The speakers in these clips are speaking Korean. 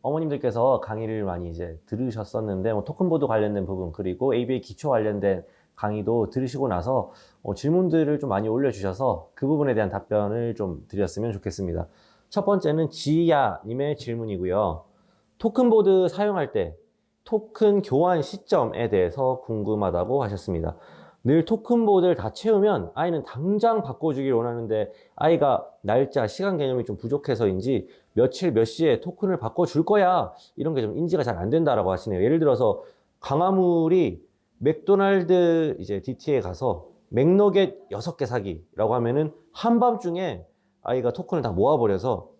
어머님들께서 강의를 많이 이제 들으셨었는데 토큰보드 관련된 부분 그리고 ABA 기초 관련된 강의도 들으시고 나서 질문들을 좀 많이 올려주셔서 그 부분에 대한 답변을 좀 드렸으면 좋겠습니다. 첫 번째는 지야님의 질문이고요. 토큰보드 사용할 때 토큰 교환 시점에 대해서 궁금하다고 하셨습니다. 늘 토큰보드를 다 채우면 아이는 당장 바꿔주길 원하는데 아이가 날짜, 시간 개념이 좀 부족해서인지 며칠 몇 시에 토큰을 바꿔줄 거야 이런 게 좀 인지가 잘 안 된다라고 하시네요. 예를 들어서 강화물이 맥도날드 이제 DT에 가서 맥너겟 6개 사기라고 하면은 한밤중에 아이가 토큰을 다 모아버려서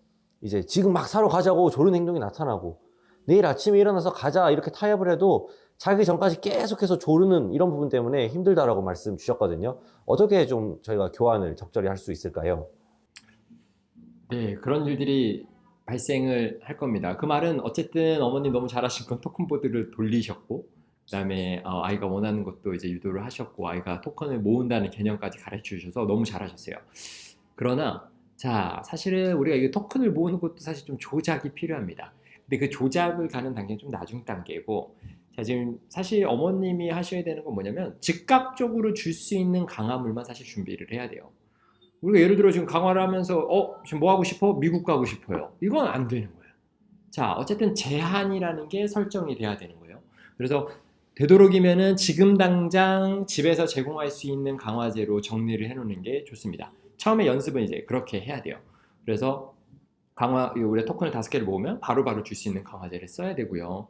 이제 지금 막 사러 가자고 조른 행동이 나타나고 내일 아침에 일어나서 가자 이렇게 타협을 해도 자기 전까지 계속해서 조르는 이런 부분 때문에 힘들다라고 말씀 주셨거든요. 어떻게 좀 저희가 교환을 적절히 할 수 있을까요? 네, 그런 일들이 발생을 할 겁니다. 그 말은 어쨌든 어머님 너무 잘하신 건 토큰보드를 돌리셨고, 그다음에 아이가 원하는 것도 이제 유도를 하셨고, 아이가 토큰을 모은다는 개념까지 가르쳐 주셔서 너무 잘하셨어요. 그러나 자, 사실은 우리가 이 토큰을 모으는 것도 사실 좀 조작이 필요합니다. 근데 그 조작을 가는 단계는 좀 나중 단계고, 자, 지금 사실 어머님이 하셔야 되는 건 뭐냐면 즉각적으로 줄 수 있는 강화물만 사실 준비를 해야 돼요. 우리가 예를 들어 지금 강화를 하면서 지금 뭐 하고 싶어? 미국 가고 싶어요. 이건 안 되는 거예요. 자, 어쨌든 제한이라는 게 설정이 돼야 되는 거예요. 그래서 되도록이면은 지금 당장 집에서 제공할 수 있는 강화제로 정리를 해놓는 게 좋습니다. 처음에 연습은 이제 그렇게 해야 돼요. 그래서 우리 토큰을 5개를 모으면 바로바로 줄 수 있는 강화제를 써야 되고요.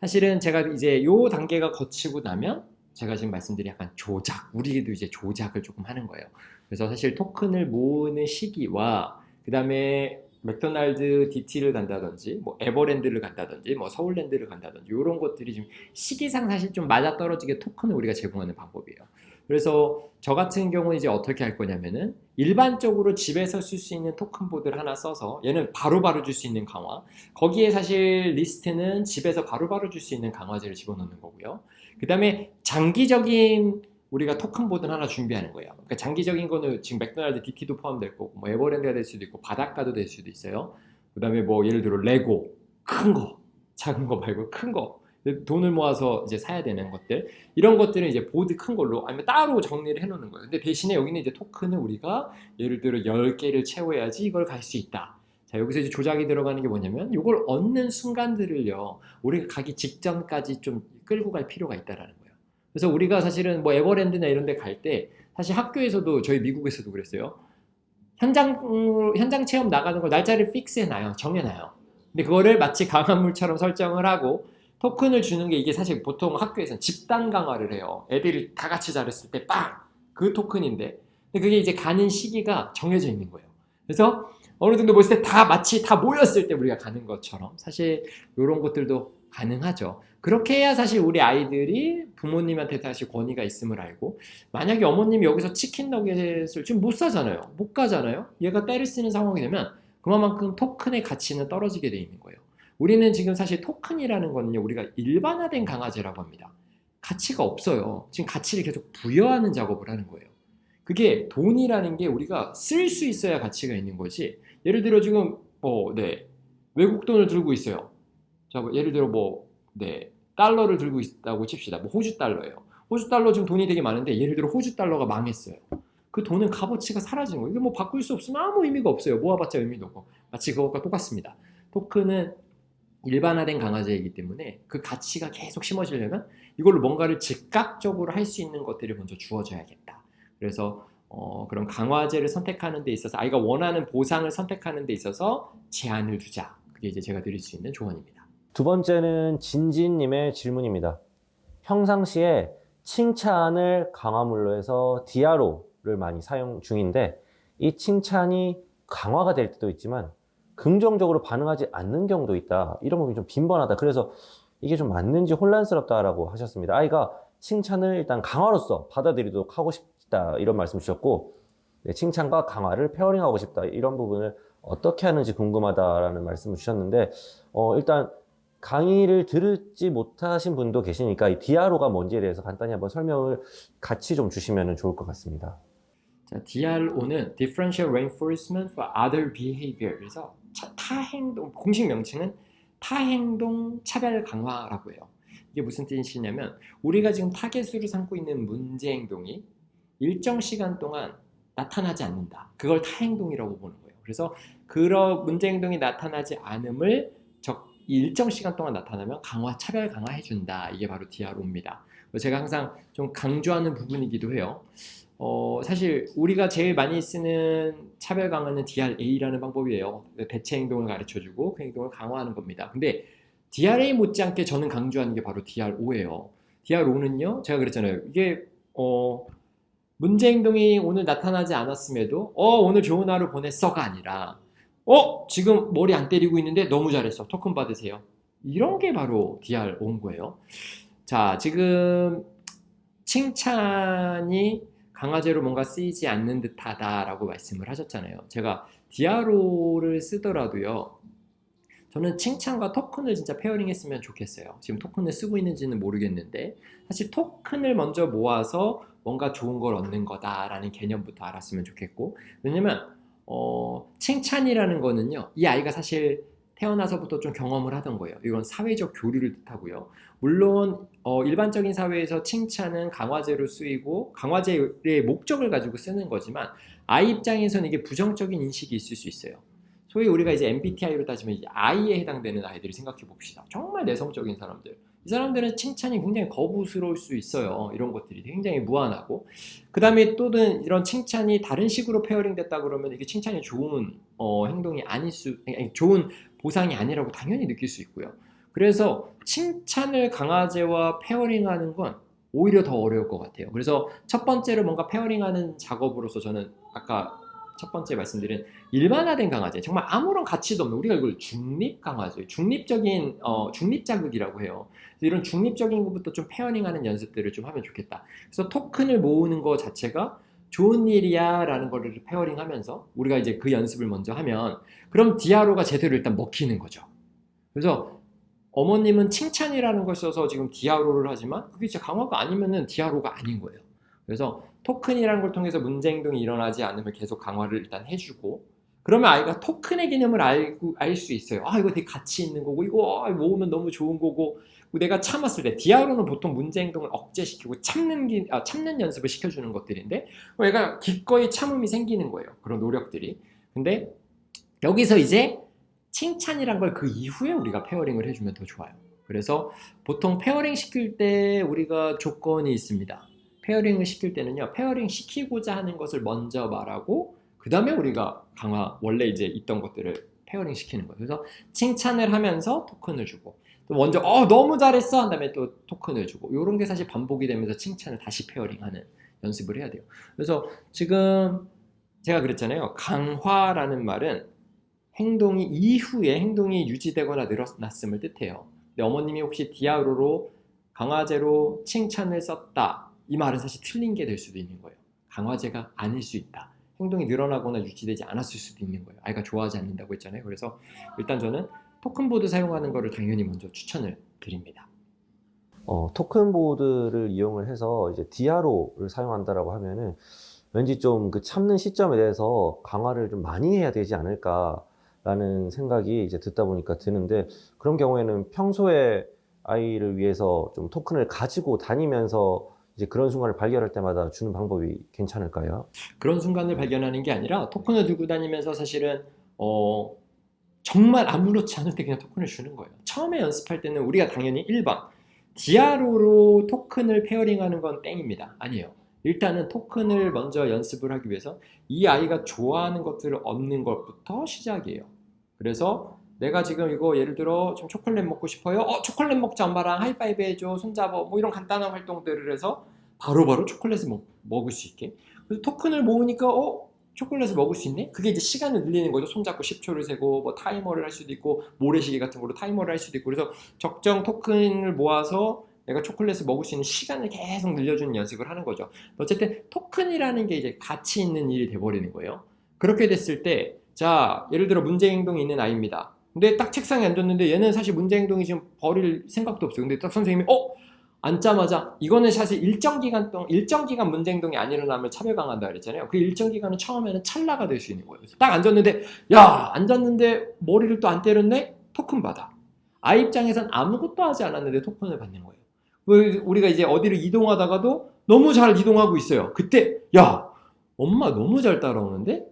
사실은 제가 이제 요 단계가 거치고 나면 제가 지금 말씀드린 약간 조작, 우리도 이제 조작을 조금 하는 거예요. 그래서 사실 토큰을 모으는 시기와 그 다음에 맥도날드 DT를 간다든지 뭐 에버랜드를 간다든지 뭐 서울랜드를 간다든지 이런 것들이 지금 시기상 사실 좀 맞아떨어지게 토큰을 우리가 제공하는 방법이에요. 그래서 저 같은 경우는 이제 어떻게 할 거냐면은 일반적으로 집에서 쓸 수 있는 토큰 보드를 하나 써서 얘는 바로바로 줄 수 있는 강화, 거기에 사실 리스트는 집에서 바로바로 줄 수 있는 강화제를 집어넣는 거고요. 그 다음에 장기적인 우리가 토큰 보드를 하나 준비하는 거예요. 그러니까 장기적인 거는 지금 맥도날드 DT도 포함될 거고 뭐 에버랜드가 될 수도 있고 바닷가도 될 수도 있어요. 그 다음에 뭐 예를 들어 레고 큰 거, 작은 거 말고 큰 거, 돈을 모아서 이제 사야 되는 것들, 이런 것들은 이제 보드 큰 걸로 아니면 따로 정리를 해놓는 거예요. 근데 대신에 여기는 이제 토큰을 우리가 예를 들어 10개를 채워야지 이걸 갈 수 있다. 자, 여기서 이제 조작이 들어가는 게 뭐냐면 이걸 얻는 순간들을요 우리가 가기 직전까지 좀 끌고 갈 필요가 있다라는 거예요. 그래서 우리가 사실은 뭐 에버랜드나 이런 데 갈 때 사실 학교에서도 저희 미국에서도 그랬어요. 현장 체험 나가는 걸 날짜를 픽스해놔요. 정해놔요. 근데 그거를 마치 강화물처럼 설정을 하고 토큰을 주는 게 이게 사실 보통 학교에서는 집단 강화를 해요. 애들이 다 같이 잘했을 때 빵! 그 토큰인데. 근데 그게 이제 가는 시기가 정해져 있는 거예요. 그래서 어느 정도 모였을 때 다 마치 다 모였을 때 우리가 가는 것처럼 사실 이런 것들도 가능하죠. 그렇게 해야 사실 우리 아이들이 부모님한테 다시 권위가 있음을 알고, 만약에 어머님이 여기서 치킨 너겟을 지금 못 사잖아요. 못 가잖아요. 얘가 때를 쓰는 상황이 되면 그만큼 토큰의 가치는 떨어지게 돼 있는 거예요. 우리는 지금 사실 토큰이라는 거는요, 우리가 일반화된 강화제라고 합니다. 가치가 없어요. 지금 가치를 계속 부여하는 작업을 하는 거예요. 그게 돈이라는 게 우리가 쓸 수 있어야 가치가 있는 거지. 예를 들어 지금 외국 돈을 들고 있어요. 자, 예를 들어 달러를 들고 있다고 칩시다. 뭐 호주 달러예요. 호주 달러 지금 돈이 되게 많은데 예를 들어 호주 달러가 망했어요. 그 돈은 값어치가 사라지는 거예요. 이게 뭐 바꿀 수 없으면 아무 의미가 없어요. 모아봤자 의미도 없고. 마치 그것과 똑같습니다. 토큰은 일반화된 강화제이기 때문에 그 가치가 계속 심어지려면 이걸로 뭔가를 즉각적으로 할 수 있는 것들을 먼저 주어줘야겠다. 그래서 그런 강화제를 선택하는 데 있어서 아이가 원하는 보상을 선택하는 데 있어서 제한을 두자. 그게 이제 제가 드릴 수 있는 조언입니다. 두 번째는 진진님의 질문입니다. 평상시에 칭찬을 강화물로 해서 디아로를 많이 사용 중인데 이 칭찬이 강화가 될 때도 있지만 긍정적으로 반응하지 않는 경우도 있다. 이런 부분이 좀 빈번하다. 그래서 이게 좀 맞는지 혼란스럽다라고 하셨습니다. 아이가 칭찬을 일단 강화로서 받아들이도록 하고 싶다. 이런 말씀 주셨고, 네, 칭찬과 강화를 페어링하고 싶다. 이런 부분을 어떻게 하는지 궁금하다라는 말씀을 주셨는데, 일단 강의를 들지 못하신 분도 계시니까 이 디아로가 뭔지에 대해서 간단히 한번 설명을 같이 좀 주시면 좋을 것 같습니다. 자, DRO는 Differential Reinforcement for Other Behavior. 그래서 타행동, 공식 명칭은 타행동 차별 강화라고 해요. 이게 무슨 뜻이냐면 우리가 지금 타겟으로 삼고 있는 문제 행동이 일정 시간 동안 나타나지 않는다. 그걸 타행동이라고 보는 거예요. 그래서 그런 문제 행동이 나타나지 않음을 일정 시간 동안 나타나면 차별 강화해준다. 이게 바로 DRO입니다. 제가 항상 좀 강조하는 부분이기도 해요. 사실 우리가 제일 많이 쓰는 차별 강화는 DRA라는 방법이에요. 대체 행동을 가르쳐주고 그 행동을 강화하는 겁니다. 근데 DRA 못지않게 저는 강조하는 게 바로 DRO예요. DRO는요, 제가 그랬잖아요. 이게 문제 행동이 오늘 나타나지 않았음에도 오늘 좋은 하루 보냈어가 아니라 지금 머리 안 때리고 있는데 너무 잘했어. 토큰 받으세요. 이런 게 바로 DRO인 거예요. 자, 지금 칭찬이 강화제로 뭔가 쓰이지 않는 듯하다라고 말씀을 하셨잖아요. 제가 DRO를 쓰더라도요. 저는 칭찬과 토큰을 진짜 페어링 했으면 좋겠어요. 지금 토큰을 쓰고 있는지는 모르겠는데 사실 토큰을 먼저 모아서 뭔가 좋은 걸 얻는 거다라는 개념부터 알았으면 좋겠고, 왜냐면 칭찬이라는 거는요, 이 아이가 사실 태어나서부터 좀 경험을 하던 거예요. 이건 사회적 교류를 뜻하고요. 물론 일반적인 사회에서 칭찬은 강화제로 쓰이고 강화제의 목적을 가지고 쓰는 거지만 아이 입장에서는 이게 부정적인 인식이 있을 수 있어요. 소위 우리가 이제 MBTI로 따지면 이제 I에 해당되는 아이들을 생각해 봅시다. 정말 내성적인 사람들. 이 사람들은 칭찬이 굉장히 거부스러울 수 있어요. 이런 것들이 굉장히 무안하고. 그 다음에 또는 이런 칭찬이 다른 식으로 페어링 됐다 그러면 이게 칭찬이 좋은 행동이 좋은 보상이 아니라고 당연히 느낄 수 있고요. 그래서 칭찬을 강화제와 페어링하는 건 오히려 더 어려울 것 같아요. 그래서 첫 번째로 뭔가 페어링하는 작업으로서 저는 아까 첫 번째 말씀드린 일반화된 강화제, 정말 아무런 가치도 없는, 우리가 이걸 중립 강화제, 중립적인 중립 자극이라고 해요. 이런 중립적인 것부터 좀 페어링하는 연습들을 좀 하면 좋겠다. 그래서 토큰을 모으는 것 자체가 좋은 일이야 라는 거를 페어링하면서 우리가 이제 그 연습을 먼저 하면 그럼 DRO가 제대로 일단 먹히는 거죠. 그래서 어머님은 칭찬이라는 걸 써서 지금 DRO를 하지만 그게 진짜 강화가 아니면은 DRO가 아닌 거예요. 그래서 토큰이라는 걸 통해서 문제 행동이 일어나지 않으면 계속 강화를 일단 해주고, 그러면 아이가 토큰의 개념을 알 수 있어요. 이거 되게 가치 있는 거고, 이거 모으면 너무 좋은 거고, 내가 참았을 때, DRO는 보통 문제 행동을 억제시키고 참는 연습을 시켜주는 것들인데, 얘가 기꺼이 참음이 생기는 거예요. 그런 노력들이. 근데 여기서 이제 칭찬이란 걸 그 이후에 우리가 페어링을 해주면 더 좋아요. 그래서 보통 페어링 시킬 때 우리가 조건이 있습니다. 페어링을 시킬 때는요, 페어링 시키고자 하는 것을 먼저 말하고 그 다음에 우리가 원래 이제 있던 것들을 페어링 시키는 거예요. 그래서 칭찬을 하면서 토큰을 주고, 또 먼저 너무 잘했어 한 다음에 또 토큰을 주고, 이런 게 사실 반복이 되면서 칭찬을 다시 페어링하는 연습을 해야 돼요. 그래서 지금 제가 그랬잖아요. 강화라는 말은 행동이 이후에 행동이 유지되거나 늘어났음을 뜻해요. 근데 어머님이 혹시 DRO로 강화제로 칭찬을 썼다, 이 말은 사실 틀린 게 될 수도 있는 거예요. 강화제가 아닐 수 있다. 행동이 늘어나거나 유지되지 않았을 수도 있는 거예요. 아이가 좋아하지 않는다고 했잖아요. 그래서 일단 저는 토큰보드 사용하는 거를 당연히 먼저 추천을 드립니다. 토큰보드를 이용을 해서 이제 DRO를 사용한다라고 하면은 왠지 좀 그 참는 시점에 대해서 강화를 좀 많이 해야 되지 않을까라는 생각이 이제 듣다 보니까 드는데, 그런 경우에는 평소에 아이를 위해서 좀 토큰을 가지고 다니면서 이제 그런 순간을 발견할 때마다 주는 방법이 괜찮을까요? 그런 순간을 발견하는 게 아니라 토큰을 들고 다니면서 사실은 정말 아무렇지 않을 때 그냥 토큰을 주는 거예요. 처음에 연습할 때는 우리가 당연히 1번 DRO로 토큰을 페어링하는 건 땡입니다. 아니에요. 일단은 토큰을 먼저 연습을 하기 위해서 이 아이가 좋아하는 것들을 얻는 것부터 시작이에요. 그래서 내가 지금 이거 예를 들어 좀 초콜릿 먹고 싶어요. 초콜릿 먹자 엄마랑 하이파이브 해줘, 손잡아, 뭐 이런 간단한 활동들을 해서 바로바로 초콜릿을 먹을 수 있게. 그래서 토큰을 모으니까 초콜릿을 먹을 수 있네? 그게 이제 시간을 늘리는 거죠. 손잡고 10초를 세고 뭐 타이머를 할 수도 있고 모래시계 같은 걸로 타이머를 할 수도 있고, 그래서 적정 토큰을 모아서 내가 초콜릿을 먹을 수 있는 시간을 계속 늘려주는 연습을 하는 거죠. 어쨌든 토큰이라는 게 이제 가치 있는 일이 돼버리는 거예요. 그렇게 됐을 때, 자, 예를 들어 문제 행동이 있는 아이입니다. 근데 딱 책상에 앉았는데 얘는 사실 문제 행동이 지금 버릴 생각도 없어요. 근데 딱 선생님이 앉자마자 이거는 사실 일정 기간 문제 행동이 안 일어나면 차별 강한다 그랬잖아요. 그 일정 기간은 처음에는 찰나가 될 수 있는 거예요. 딱 앉았는데 야 앉았는데 머리를 또 안 때렸네? 토큰 받아. 아이 입장에선 아무것도 하지 않았는데 토큰을 받는 거예요. 우리가 이제 어디를 이동하다가도 너무 잘 이동하고 있어요. 그때 야 엄마 너무 잘 따라오는데?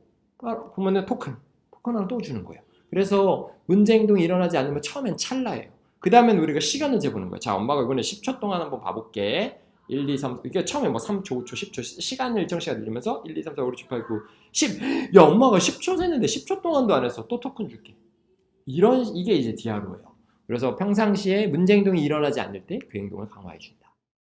보면은 토큰 하나 또 주는 거예요. 그래서 문제 행동이 일어나지 않으면 처음엔 찰나예요. 그 다음엔 우리가 시간을 재보는 거예요. 자, 엄마가 이번에 10초 동안 한번 봐볼게. 1, 2, 3, 이게 처음에 뭐 3초, 5초, 10초, 시간을 일정 시간 늘리면서 1, 2, 3, 4, 5, 6, 7, 8, 9, 10. 야, 엄마가 10초 셌는데 10초 동안도 안 했어. 또 토큰 줄게. 이게 이제 DRO예요. 그래서 평상시에 문제 행동이 일어나지 않을 때 그 행동을 강화해 준다.